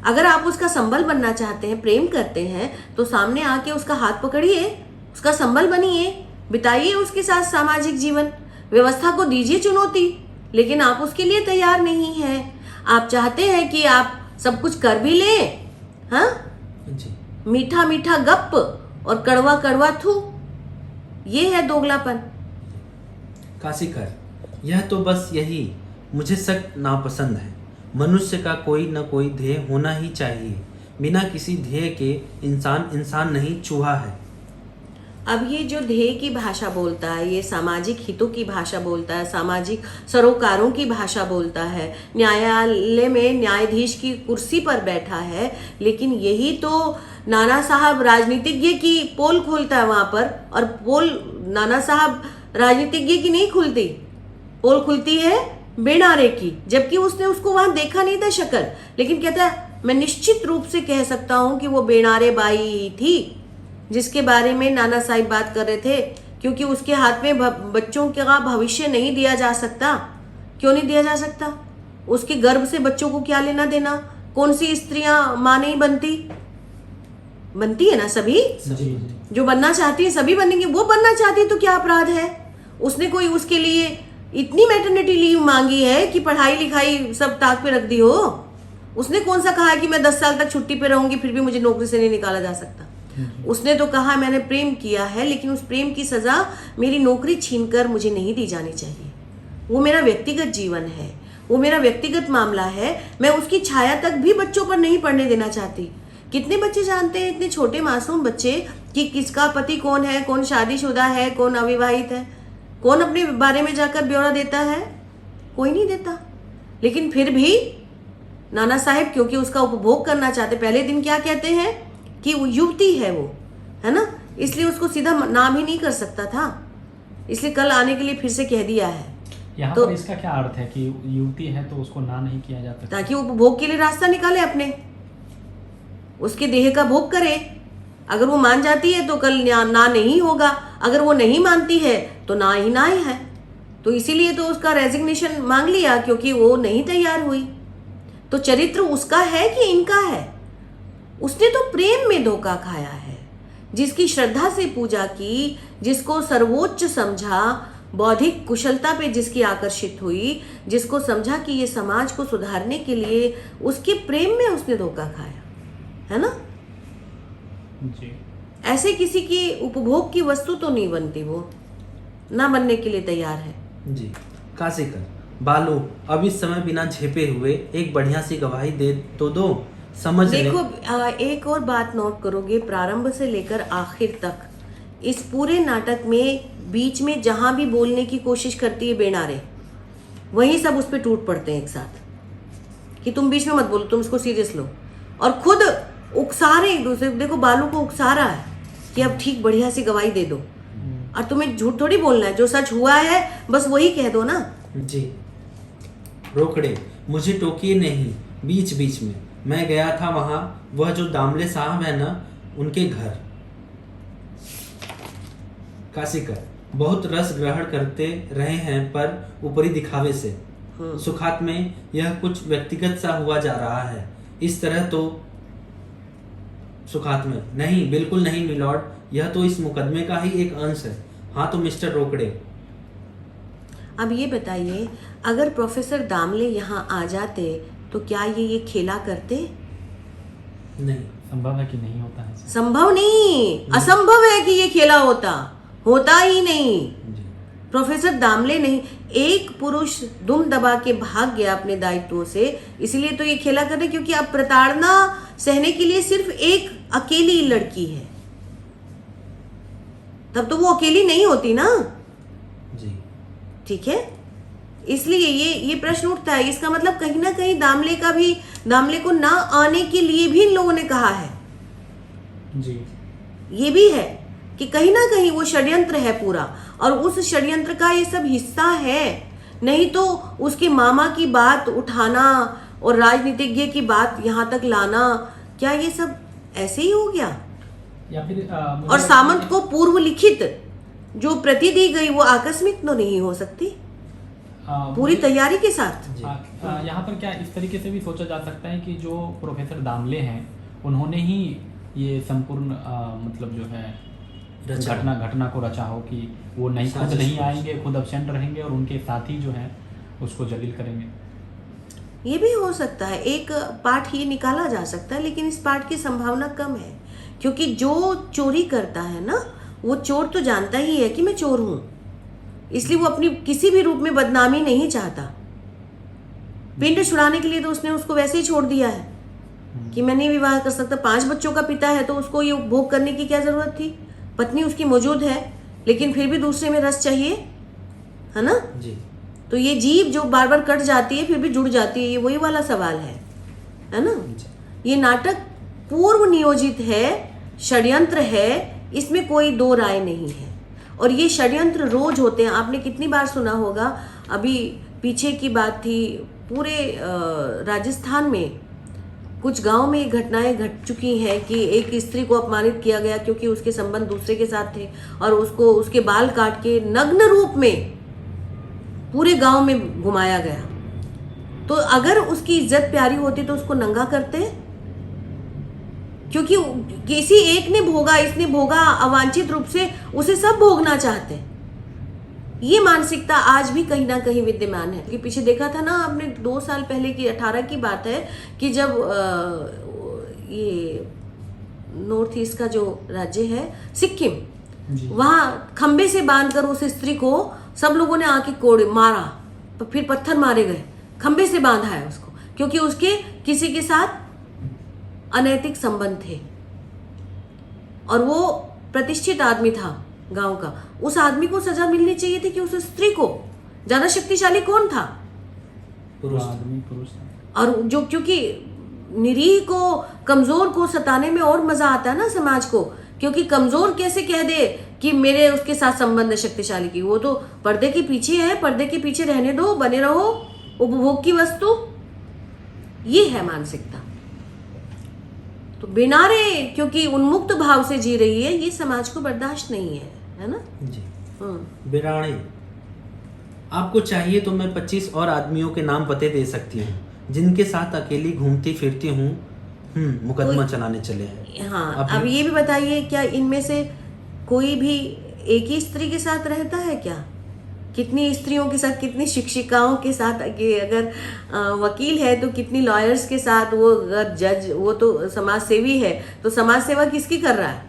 अगर आप उसका संबल बनना चाहते हैं, प्रेम करते हैं, तो सामने आके उसका हाथ पकड़िए, उसका संबल बनिए, बिताइए उसके साथ सामाजिक जीवन, व्यवस्था को दीजिए चुनौती। लेकिन आप उसके लिए तैयार नहीं हैं। आप चाहते हैं कि आप सब कुछ कर भी लें, हाँ, मीठा मीठा गप और कड़वा कड़वा थू। ये है दोगलापन। काशीकर, यह तो बस यही मुझे सख्त नापसंद है। मनुष्य का कोई न कोई ध्येय होना ही चाहिए। बिना किसी ध्येय के इंसान नहीं, चूहा है। अब ये जो ध्येय की भाषा बोलता है, ये सामाजिक हितों की भाषा बोलता है, सामाजिक सरोकारों की भाषा बोलता है, न्यायालय में न्यायाधीश की कुर्सी पर बैठा है, लेकिन यही तो नाना साहब राजनीतिज्ञ की पोल खोलता है वहां पर। और पोल नाना साहब राजनीतिज्ञ की नहीं खुलती, पोल खुलती है बेनारे की, जबकि उसने उसको वहां देखा नहीं था शक्ल, लेकिन कहता है मैं निश्चित रूप से कह सकता हूं कि वो बेनारे बाई ही थी जिसके बारे में नाना साहिब बात कर रहे थे, क्योंकि उसके हाथ में बच्चों का भविष्य नहीं दिया जा सकता। क्यों नहीं दिया जा सकता? उसके गर्भ से बच्चों को क्या लेना देना? कौन सी स्त्रियां मां नहीं बनती? बनती है ना सभी। जो बनना चाहती है सभी बनेंगे। वो बनना चाहती है तो क्या अपराध है? उसने कोई उसके लिए इतनी मैटरनिटी लीव मांगी है कि पढ़ाई लिखाई सब ताक पे रख दी हो? उसने कौन सा कहा कि मैं 10 साल तक छुट्टी पे रहूंगी फिर भी मुझे नौकरी से नहीं निकाला जा सकता? उसने तो कहा मैंने प्रेम किया है, लेकिन उस प्रेम की सजा मेरी नौकरी छीनकर मुझे नहीं दी जानी चाहिए। वो मेरा व्यक्तिगत जीवन है, वो मेरा व्यक्तिगत मामला है। मैं उसकी छाया तक भी बच्चों पर नहीं पड़ने देना चाहती। कितने बच्चे जानते हैं, इतने छोटे मासूम बच्चे, कि किसका पति कौन है, कौन शादीशुदा है, कौन अविवाहित है? कौन अपने बारे में जाकर ब्यौरा देता है? कोई नहीं देता। लेकिन फिर भी नाना साहेब क्योंकि उसका उपभोग करना चाहते, पहले दिन क्या कहते हैं कि वो युवती है, वो है ना, इसलिए उसको सीधा नाम ही नहीं कर सकता था, इसलिए कल आने के लिए फिर से कह दिया है। यहाँ तो पर इसका क्या अर्थ है कि युवती है तो उसको ना नहीं किया जाता? ताकि वो उपभोग के लिए रास्ता निकाले अपने, उसके देह का भोग करे। अगर वो मान जाती है तो कल ना नहीं होगा, अगर वो नहीं मानती है तो ना ही है। तो इसीलिए तो उसका रेजिग्नेशन मांग लिया, क्योंकि वो नहीं तैयार हुई। तो चरित्र उसका है कि इनका है? उसने तो प्रेम में धोखा खाया है। जिसकी श्रद्धा से पूजा की, जिसको सर्वोच्च समझा, बौद्धिक कुशलता पे जिसकी आकर्षित हुई, जिसको समझा कि ये समाज को सुधारने के लिए, उसके प्रेम में उसने धोखा खाया है ना। जी। ऐसे किसी की उपभोग की वस्तु तो नहीं बनती, वो ना बनने के लिए तैयार है। जी। काशीकर, बालू अब इस समय बिना झेपे हुए एक बढ़िया सी गवाही दे तो दो, समझ ले। देखो, एक और बात नोट करोगे, प्रारंभ से लेकर आखिर तक इस पूरे नाटक में बीच में जहां भी बोलने की कोशिश करती है बेनारे, वहीं सब उस पर टूट पड़ते हैं एक साथ कि तुम बीच में मत बोलो, तुम इसको सीरियस लो। और खुद उकसा रहे एक दूसरे। देखो, बालू को उकसा रहा है कि अब ठीक बढ़िया सी गवाही दे दो। और तुम्हें झूठ थोड़ी बोलना है, जो सच हुआ है बस वही कह दो ना। जी। रोकड़े, मुझे टोकिए नहीं, बीच बीच में मैं गया था वहां, वह जो दामले साहब है ना, उनके घर। काशीकर, बहुत रस ग्रहण करते रहे हैं पर ऊपरी दिखावे से। सुखात में यह कुछ व्यक्तिगत सा हुआ जा रहा है, इस तरह तो सुखात में नहीं, बिल्कुल नहीं मिलॉर्ड, यह तो इस मुकदमे का ही एक अंश है। हाँ तो मिस्टर रोकड़े, अब ये बताइए, अगर प्रोफेसर दामले यहाँ आ जाते तो क्या ये खेला करते? नहीं, संभव है कि नहीं होता है ऐसा। संभव नहीं, असंभव है कि ये खेला होता ही नहीं। जी। प्रोफेसर दामले नहीं, एक पुरुष दुम दबा के भाग गया अपने दायित्वों से, इसलिए तो ये खेला कर रहे, क्योंकि अब प्रताड़ना सहने के लिए सिर्फ एक अकेली लड़की है। तब तो वो अकेली नहीं होती ना। जी। ठीक है, इसलिए ये प्रश्न उठता है। इसका मतलब कहीं ना कहीं दामले को ना आने के लिए भी इन लोगों ने कहा है। जी। ये भी है कि कहीं ना कहीं वो षड्यंत्र है पूरा, और उस षड्यंत्र का ये सब हिस्सा है। नहीं तो उसके मामा की बात उठाना और राजनीतिज्ञ की बात यहाँ तक लाना, क्या ये सब ऐसे ही हो गया? या फिर और सामंत को पूर्व लिखित जो प्रति दी गई वो आकस्मिक तो नहीं हो सकती, पूरी तैयारी के साथ। यहाँ पर क्या इस तरीके से भी सोचा जा सकता है कि जो प्रोफेसर दामले हैं उन्होंने ही ये संपूर्ण मतलब जो है घटना को रचा हो, कि वो खुद नहीं आएंगे, खुद अब्सेंट रहेंगे और उनके साथी जो हैं उसको जलील करेंगे। ये भी हो सकता है, एक पार्ट ही निकाला जा सकता है, लेकिन इस पार्ट की संभावना कम है, क्योंकि जो चोरी करता है ना, वो चोर तो जानता ही है कि मैं चोर हूं, इसलिए वो अपनी किसी भी रूप में बदनामी नहीं चाहता। पिंड छुड़ाने के लिए तो उसने उसको वैसे ही छोड़ दिया है कि मैं नहीं विवाह कर सकता। 5 बच्चों का पिता है तो उसको ये उपभोग करने की क्या जरूरत थी? पत्नी उसकी मौजूद है, लेकिन फिर भी दूसरे में रस चाहिए, है ना? जी। तो ये जीभ जो बार बार कट जाती है फिर भी जुड़ जाती है, ये वही वाला सवाल है ना? ये नाटक पूर्व नियोजित है, षड्यंत्र है, इसमें कोई दो राय नहीं है। और ये षड्यंत्र रोज होते हैं। आपने कितनी बार सुना होगा, अभी पीछे की बात थी, पूरे राजस्थान में कुछ गांव में घटनाएं घट चुकी हैं कि एक स्त्री को अपमानित किया गया क्योंकि उसके संबंध दूसरे के साथ थे, और उसको उसके बाल काट के नग्न रूप में पूरे गांव में घुमाया गया। तो अगर उसकी इज्जत प्यारी होती तो उसको नंगा करते, क्योंकि किसी एक ने भोगा, इसने भोगा अवांछित रूप से, उसे सब भोगना चाहते। ये मानसिकता आज भी कहीं ना कहीं विद्यमान है। कि पीछे देखा था ना आपने, 2 साल पहले की 18 की बात है कि जब ये नॉर्थ ईस्ट का जो राज्य है सिक्किम, वहां खंबे से बांधकर उस स्त्री को सब लोगों ने आके कोड़े मारा, तो फिर पत्थर मारे गए। खंबे से बांधा है उसको, क्योंकि उसके किसी के साथ अनैतिक संबंध थे, और वो प्रतिष्ठित आदमी था गांव का। उस आदमी को सजा मिलनी चाहिए थी कि उस स्त्री को। ज्यादा शक्तिशाली कौन था? पुरुष था। और जो, क्योंकि निरीह को, कमजोर को सताने में और मजा आता है ना समाज को, क्योंकि कमजोर कैसे कह दे कि मेरे उसके साथ संबंध है शक्तिशाली की, वो तो पर्दे के पीछे है, पर्दे के पीछे रहने दो, बने रहो, उपभोग की वस्तु। ये है मानसिकता। तो बिना रे क्योंकि उन्मुक्त भाव से जी रही है, ये समाज को बर्दाश्त नहीं है ना? जी। बिराणे, आपको चाहिए तो मैं 25 और आदमियों के नाम पते दे सकती हूँ जिनके साथ अकेली घूमती फिरती हूँ, मुकदमा चलाने चले हैं। हाँ, अब ये भी बताइए, क्या इनमें से कोई भी एक ही स्त्री के साथ रहता है क्या? कितनी स्त्रियों के साथ, कितनी शिक्षिकाओं के साथ, अगर वकील है तो कितनी लॉयर्स के साथ, वो अगर जज, वो तो समाज सेवी है, तो समाज सेवा किसकी कर रहा है?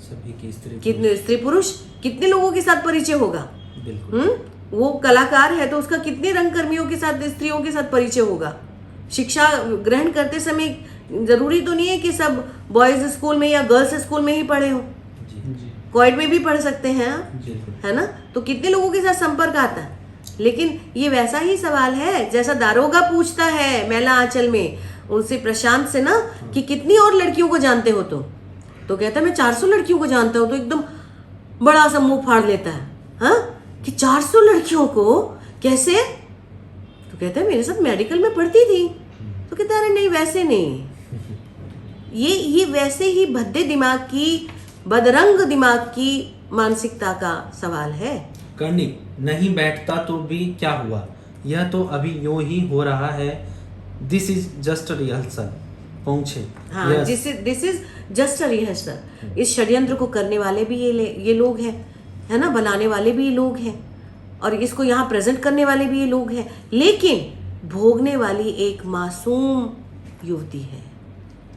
सभी की स्त्री, कितने स्त्री पुरुष, कितने लोगों के साथ परिचय होगा? बिल्कुल। वो कलाकार है तो उसका कितने रंगकर्मियों के साथ, स्त्रियों के साथ परिचय होगा? शिक्षा ग्रहण करते समय जरूरी तो नहीं है कि सब बॉयज स्कूल में या गर्ल्स स्कूल में ही पढ़े हो, कोएड में भी पढ़ सकते हैं आप, है ना? तो कितने लोगों के साथ संपर्क आता है? लेकिन ये वैसा ही सवाल है जैसा दारोगा पूछता है मैला आंचल में उनसे, प्रशांत से ना, कि कितनी और लड़कियों को जानते हो तुम? तो कहता है मैं 400 लड़कियों को जानता हूँ। तो एकदम बड़ा सा मुंह फाड़ लेता है, हाँ, कि 400 लड़कियों को कैसे? तो कहता है मेरे साथ मेडिकल में पढ़ती थी। तो कहता है अरे नहीं वैसे नहीं, ये वैसे ही भद्दे दिमाग की, बदरंग दिमाग की मानसिकता का सवाल है। कर्णिक, नहीं बैठता तो भी क्या हुआ, यह तो अभी यूं ही हो रहा है। This is just rehearsal. पहुंचे। हाँ, this is just a rehearsal. इस षड्यंत्र को करने वाले भी ये लोग हैं, है ना, बनाने वाले भी ये लोग हैं, और इसको यहाँ प्रेजेंट करने वाले भी ये लोग हैं, लेकिन भोगने वाली एक मासूम युवती है,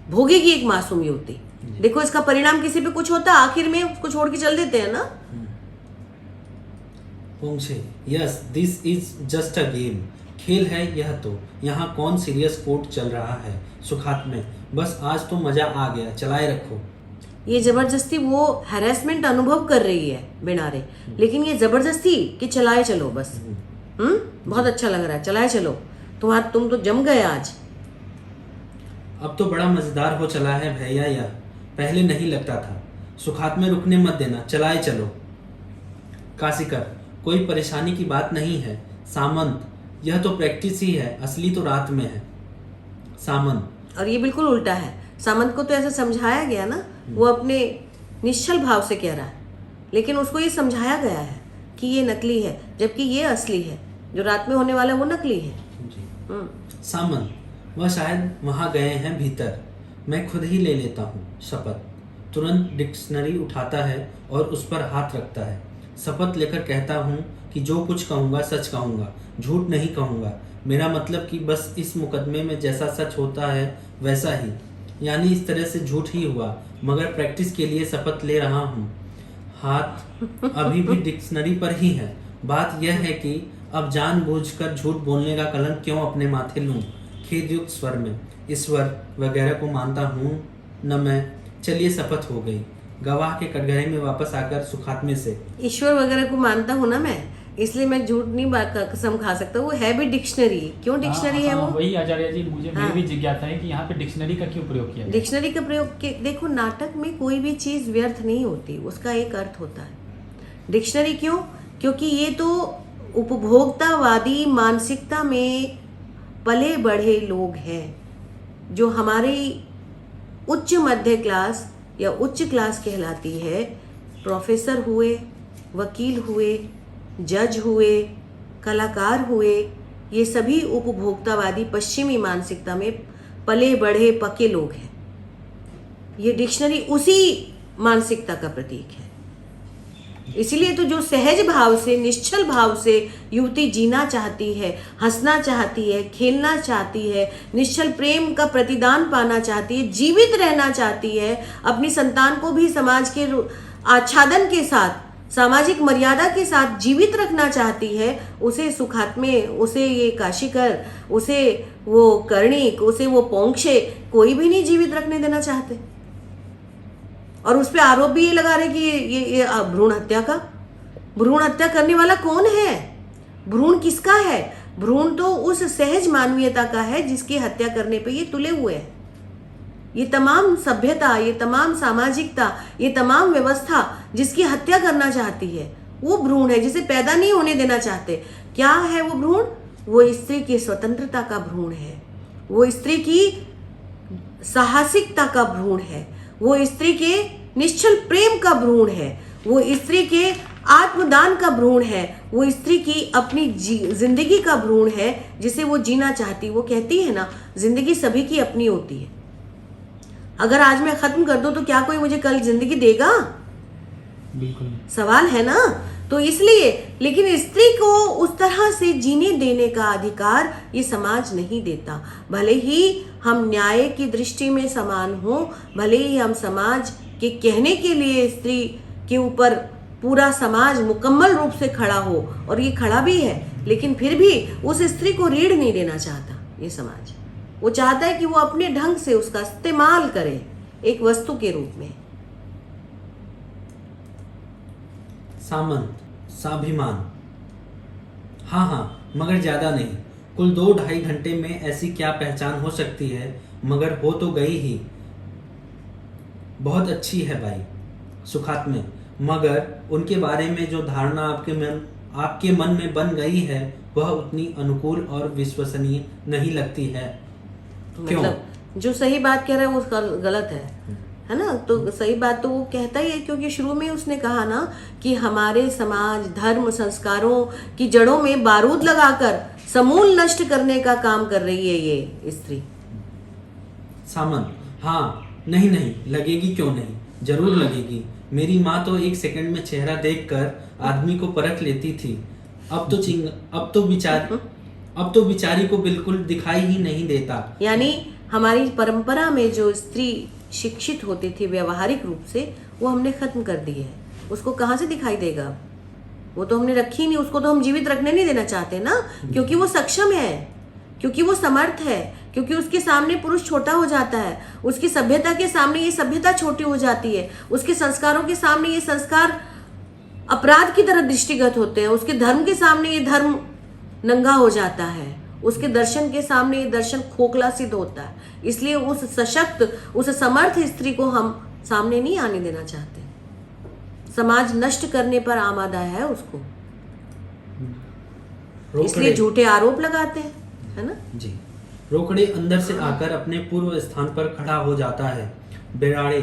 भोगेगी एक मासूम युवती। देखो इसका परिणाम किसी पे कुछ होता, आखिर में उसको छोड़ के चल देते हैं ना। पहुंचे। Yes, this is just a game. खेल है यह तो, यहाँ कौन सीरियस कोर्ट चल रहा है। सुखात में, बस आज तो मजा आ गया, चलाए रखो। ये जबरदस्ती वो हैरेसमेंट अनुभव कर रही है बिनारे, लेकिन ये जबरदस्ती कि चलाए चलो बस। बहुत अच्छा लग रहा है, चलाए चलो, तुम तो जम गए आज। अब तो बड़ा मजेदार हो चला है भैया, यह पहले नहीं लगता था। सुखात में रुकने मत देना, चलाए चलो। काशिकर, कोई परेशानी की बात नहीं है सामंत, यह तो प्रैक्टिस ही है, असली तो रात में है। सामंत, और ये बिल्कुल उल्टा है। सामंत को तो ऐसा समझाया गया ना, वो अपने निश्चल भाव से कह रहा है, लेकिन उसको ये समझाया गया है कि ये नकली है, जबकि ये असली है। जो रात में होने वाला है वो नकली है जी। सामंत, वह शायद वहां गए हैं भीतर, मैं खुद ही ले लेता हूँ शपथ। तुरंत डिक्शनरी उठाता है और उस पर हाथ रखता है। शपथ लेकर कहता हूँ कि जो कुछ कहूँगा सच कहूँगा, झूठ नहीं कहूँगा। मेरा मतलब कि बस इस मुकदमे में जैसा सच होता है वैसा ही, यानी इस तरह से झूठ ही हुआ, मगर प्रैक्टिस के लिए शपथ ले रहा हूँ। हाथ अभी भी डिक्शनरी पर ही है। बात यह है कि अब जानबूझकर झूठ बोलने का कलंक क्यों अपने माथे लूं। खेदयुक्त स्वर में, ईश्वर वगैरह को मानता हूँ न मैं। चलिए शपथ हो गई। गवाह के कटघरे में वापस आकर सुखात्मे से, ईश्वर वगैरह को मानता हूँ ना मैं, इसलिए मैं झूठ नहीं कसम खा सकता। वो है भी डिक्शनरी, क्यों डिक्शनरी है वो? वही आचार्य जी, मुझे मेरी भी जिज्ञासा है कि यहाँ पे डिक्शनरी का क्यों प्रयोग किया? डिक्शनरी का प्रयोग के देखो, नाटक में कोई भी चीज व्यर्थ नहीं होती, उसका एक अर्थ होता है। डिक्शनरी क्यों? क्योंकि ये तो उपभोक्तावादी मानसिकता में पले बढ़े लोग हैं, जो हमारी उच्च मध्य क्लास या उच्च क्लास कहलाती है। प्रोफेसर हुए, वकील हुए, जज हुए, कलाकार हुए, ये सभी उपभोक्तावादी पश्चिमी मानसिकता में पले बढ़े पके लोग हैं। ये डिक्शनरी उसी मानसिकता का प्रतीक है। इसीलिए तो जो सहज भाव से, निश्चल भाव से युवती जीना चाहती है, हंसना चाहती है, खेलना चाहती है, निश्चल प्रेम का प्रतिदान पाना चाहती है, जीवित रहना चाहती है, अपनी संतान को भी समाज के आच्छादन के साथ, सामाजिक मर्यादा के साथ जीवित रखना चाहती है, उसे सुखात्मे, उसे ये काशीकर, उसे वो कर्णिक, उसे वो पोंक्षे, कोई भी नहीं जीवित रखने देना चाहते। और उस पर आरोप भी ये लगा रहे कि ये भ्रूण हत्या का। भ्रूण हत्या करने वाला कौन है? भ्रूण किसका है? भ्रूण तो उस सहज मानवीयता का है जिसकी हत्या करने पे ये तुले हुए हैं। ये तमाम सभ्यता, ये तमाम सामाजिकता, ये तमाम व्यवस्था जिसकी हत्या करना चाहती है, वो भ्रूण है, जिसे पैदा नहीं होने देना चाहते। क्या है वो भ्रूण? वो स्त्री की स्वतंत्रता का भ्रूण है, वो स्त्री की साहसिकता का भ्रूण है, वो स्त्री के निश्चल प्रेम का भ्रूण है, वो स्त्री के आत्मदान का भ्रूण है, वो स्त्री की अपनी जिंदगी का भ्रूण है जिसे वो जीना चाहती। वो कहती है ना, जिंदगी सभी की अपनी होती है। अगर आज मैं खत्म कर दूं तो क्या कोई मुझे कल जिंदगी देगा? बिल्कुल सवाल है ना। तो इसलिए, लेकिन स्त्री को उस तरह से जीने देने का अधिकार ये समाज नहीं देता। भले ही हम न्याय की दृष्टि में समान हो, भले ही हम समाज के कहने के लिए स्त्री के ऊपर पूरा समाज मुकम्मल रूप से खड़ा हो, और ये खड़ा भी है, लेकिन फिर भी उस स्त्री को रीढ़ नहीं देना चाहता ये समाज। वो चाहता है कि वो अपने ढंग से उसका इस्तेमाल करे एक वस्तु के रूप में। सामंत, स्वाभिमान, हाँ, मगर ज्यादा नहीं। कुल 2-2.5 घंटे में ऐसी क्या पहचान हो सकती है, मगर हो तो गई ही। बहुत अच्छी है भाई। सुखात्मे, मगर उनके बारे में जो धारणा आपके मन में बन गई है वह उतनी अनुकूल और विश्वसनीय नहीं लगती है। क्यों? मतलब जो सही बात कह रहा है वो गलत है ना? तो सही बात तो वो कहता ही है, क्योंकि शुरू में उसने कहा ना कि हमारे समाज, धर्म, संस्कारों की जड़ों में बारूद लगाकर समूल नष्ट करने का काम कर रही है ये स्त्री। सामंत, हाँ, नहीं लगेगी, क्यों नहीं, जरूर लगेगी। मेरी माँ तो एक सेकंड में चेहरा देखकर आदमी को परख लेती थी। अब तो बिचारी को बिल्कुल दिखाई ही नहीं देता। यानी हमारी परंपरा में जो स्त्री शिक्षित होती थी व्यवहारिक रूप से, वो हमने खत्म कर दी है। उसको कहाँ से दिखाई देगा? वो तो हमने रखी नहीं, उसको तो हम जीवित रखने नहीं देना चाहते ना, क्योंकि वो सक्षम है, क्योंकि वो समर्थ है, क्योंकि उसके सामने पुरुष छोटा हो जाता है, उसकी सभ्यता के सामने ये सभ्यता छोटी हो जाती है, उसके संस्कारों के सामने ये संस्कार अपराध की तरह दृष्टिगत होते हैं, उसके धर्म के सामने ये धर्म नंगा हो जाता है, उसके दर्शन के सामने ये दर्शन खोखला सिद्ध होता है। इसलिए उस सशक्त, उस समर्थ स्त्री को हम सामने नहीं आने देना चाहते। समाज नष्ट करने पर आमादा है उसको, इसलिए झूठे आरोप लगाते हैं, है ना जी। रोकड़े अंदर से आकर अपने पूर्व स्थान पर खड़ा हो जाता है। बेराड़े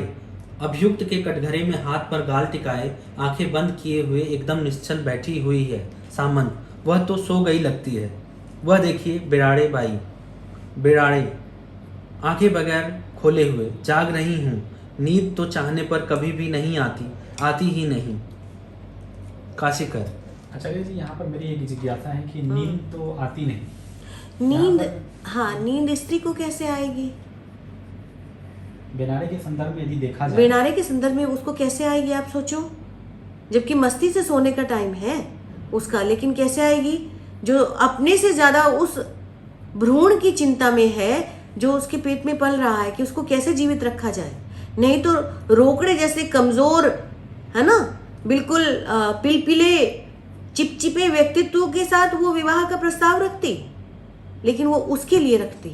अभियुक्त के कटघरे में हाथ पर गाल टिकाए, आंखें बंद किए हुए एकदम निश्चल बैठी हुई है। सामंत, वह तो सो गई लगती है। वह देखिए बेराड़े आंखें बगैर खोले हुए जाग रही हूँ। नींद तो चाहने पर कभी भी नहीं आती ही नहीं। काशीकर, आचार्य जी, यहाँ पर मेरी एक जिज्ञासा है कि नींद तो आती नहीं। नींद स्त्री को कैसे आएगी? बेनारे के संदर्भ में यदि देखा जाए, बेनारे के संदर्भ में उसको कैसे आएगी आप सोचो, जबकि मस्ती से सोने का टाइम है उसका, लेकिन कैसे आएगी? जो अपने से ज्यादा उस भ्रूण की चिंता में है जो उसके पेट में पल रहा है कि उसको कैसे जीवित रखा जाए। नहीं तो रोकड़े जैसे कमजोर, है ना, बिल्कुल पिलपिले चिपचिपे व्यक्तित्व के साथ वो विवाह का प्रस्ताव रखती, लेकिन वो उसके लिए रखती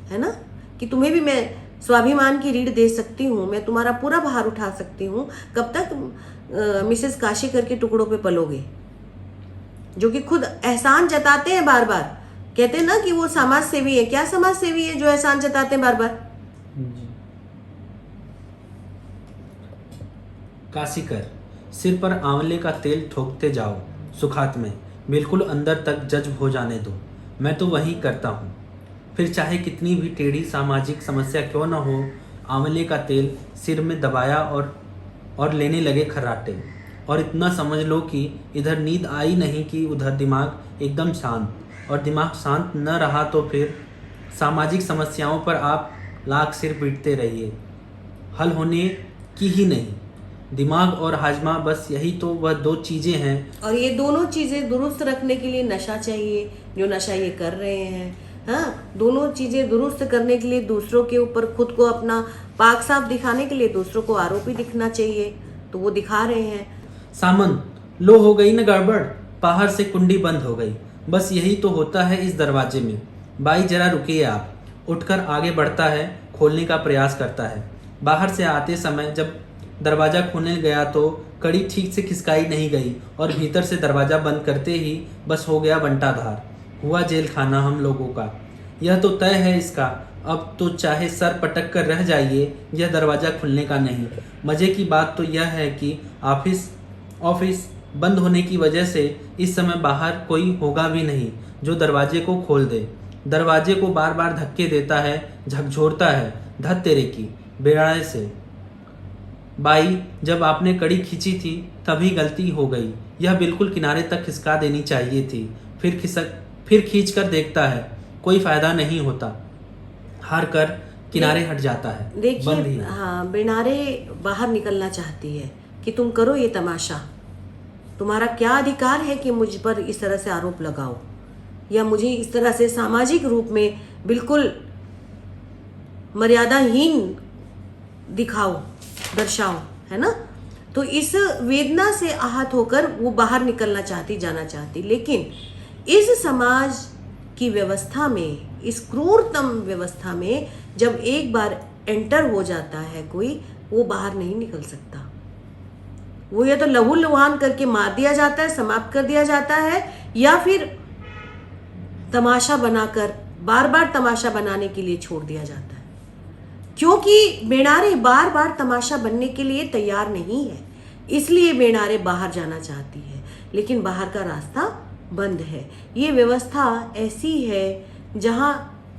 है ना, कि तुम्हें भी मैं स्वाभिमान की रीढ़ दे सकती हूँ, मैं तुम्हारा पूरा भार उठा सकती हूँ। कब तक मिसेस काशीकर के टुकड़ों पे पलोगे? जो कि खुद एहसान जताते हैं बार बार, कहते हैं ना कि वो समाज सेवी है। क्या समाज सेवी है जो एहसान जताते हैं बार बार? काशीकर, सिर पर आंवले का तेल ठोकते जाओ सुखात में, बिल्कुल अंदर तक जज्ब हो जाने दो। मैं तो वही करता हूँ। फिर चाहे कितनी भी टेढ़ी सामाजिक समस्या क्यों न हो, आंवले का तेल सिर में दबाया और लेने लगे खर्राटे। और इतना समझ लो कि इधर नींद आई नहीं कि उधर दिमाग एकदम शांत, और दिमाग शांत न रहा तो फिर सामाजिक समस्याओं पर आप लाख सिर पीटते रहिए, हल होने की ही नहीं। दिमाग और हाजमा, बस यही तो वह दो चीज़ें हैं। और ये दोनों चीज़ें दुरुस्त रखने के लिए नशा चाहिए, जो नशा ये कर रहे हैं। हाँ, दोनों चीज़ें दुरुस्त करने के लिए दूसरों के ऊपर खुद को अपना पाक साफ दिखाने के लिए दूसरों को आरोपी दिखना चाहिए, तो वो दिखा रहे हैं। सामंत, लो हो गई न गड़बड़, बाहर से कुंडी बंद हो गई। बस यही तो होता है इस दरवाजे में। बाई जरा रुकिए आप। उठकर आगे बढ़ता है, खोलने का प्रयास करता है। बाहर से आते समय जब दरवाज़ा खोलने गया तो कड़ी ठीक से खिसकाई नहीं गई, और भीतर से दरवाज़ा बंद करते ही बस हो गया बंटाधार। हुआ जेल खाना हम लोगों का। यह तो तय है इसका। अब तो चाहे सर पटक कर रह जाइए, यह दरवाज़ा खुलने का नहीं। मज़े की बात तो यह है कि ऑफिस बंद होने की वजह से इस समय बाहर कोई होगा भी नहीं जो दरवाजे को खोल दे। दरवाजे को बार बार धक्के देता है, झकझोरता है। धत तेरे की बेराड़े से। बाई, जब आपने कड़ी खींची थी तभी गलती हो गई। यह बिल्कुल किनारे तक खिसका देनी चाहिए थी। फिर खींच कर देखता है, कोई फायदा नहीं होता। हार कर किनारे हट जाता है। देखिए, हाँ, बेनारे बाहर निकलना चाहती है कि तुम करो ये तमाशा। तुम्हारा क्या अधिकार है कि मुझ पर इस तरह से आरोप लगाओ, या मुझे इस तरह से सामाजिक रूप में बिल्कुल मर्यादाहीन दिखाओ, दर्शाओ, है ना? तो इस वेदना से आहत होकर वो बाहर निकलना चाहती, जाना चाहती। लेकिन इस समाज की व्यवस्था में, इस क्रूरतम व्यवस्था में जब एक बार एंटर हो जाता है कोई, वो बाहर नहीं निकल सकता। वो या तो लहू लुहान करके मार दिया जाता है, समाप्त कर दिया जाता है, या फिर तमाशा बनाकर बार बार तमाशा बनाने के लिए छोड़ दिया जाता है। क्योंकि बेनारे बार बार तमाशा बनने के लिए तैयार नहीं है, इसलिए बेनारे बाहर जाना चाहती है, लेकिन बाहर का रास्ता बंद है। ये व्यवस्था ऐसी है जहाँ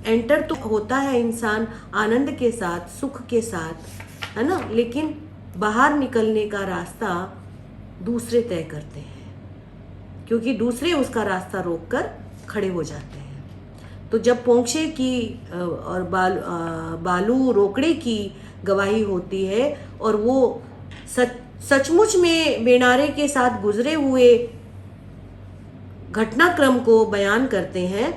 एंटर तो होता है इंसान आनंद के साथ, सुख के साथ, है ना, लेकिन बाहर निकलने का रास्ता दूसरे तय करते हैं, क्योंकि दूसरे उसका रास्ता रोककर खड़े हो जाते हैं। तो जब पोंक्षे की और बालू रोकड़े की गवाही होती है और वो सचमुच में बेनारे के साथ गुजरे हुए घटनाक्रम को बयान करते हैं,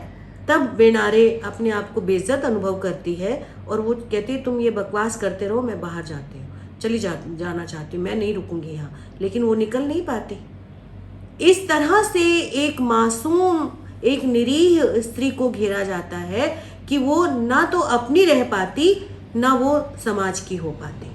तब बेनारे अपने आप को बेइज्जत अनुभव करती है और वो कहती है तुम ये बकवास करते रहो, मैं बाहर जाती हूँ, जाना चाहती हूँ, मैं नहीं रुकूंगी यहाँ, लेकिन वो निकल नहीं पाती। इस तरह से एक मासूम, एक निरीह स्त्री को घेरा जाता है कि वो ना तो अपनी रह पाती, ना वो समाज की हो पाती।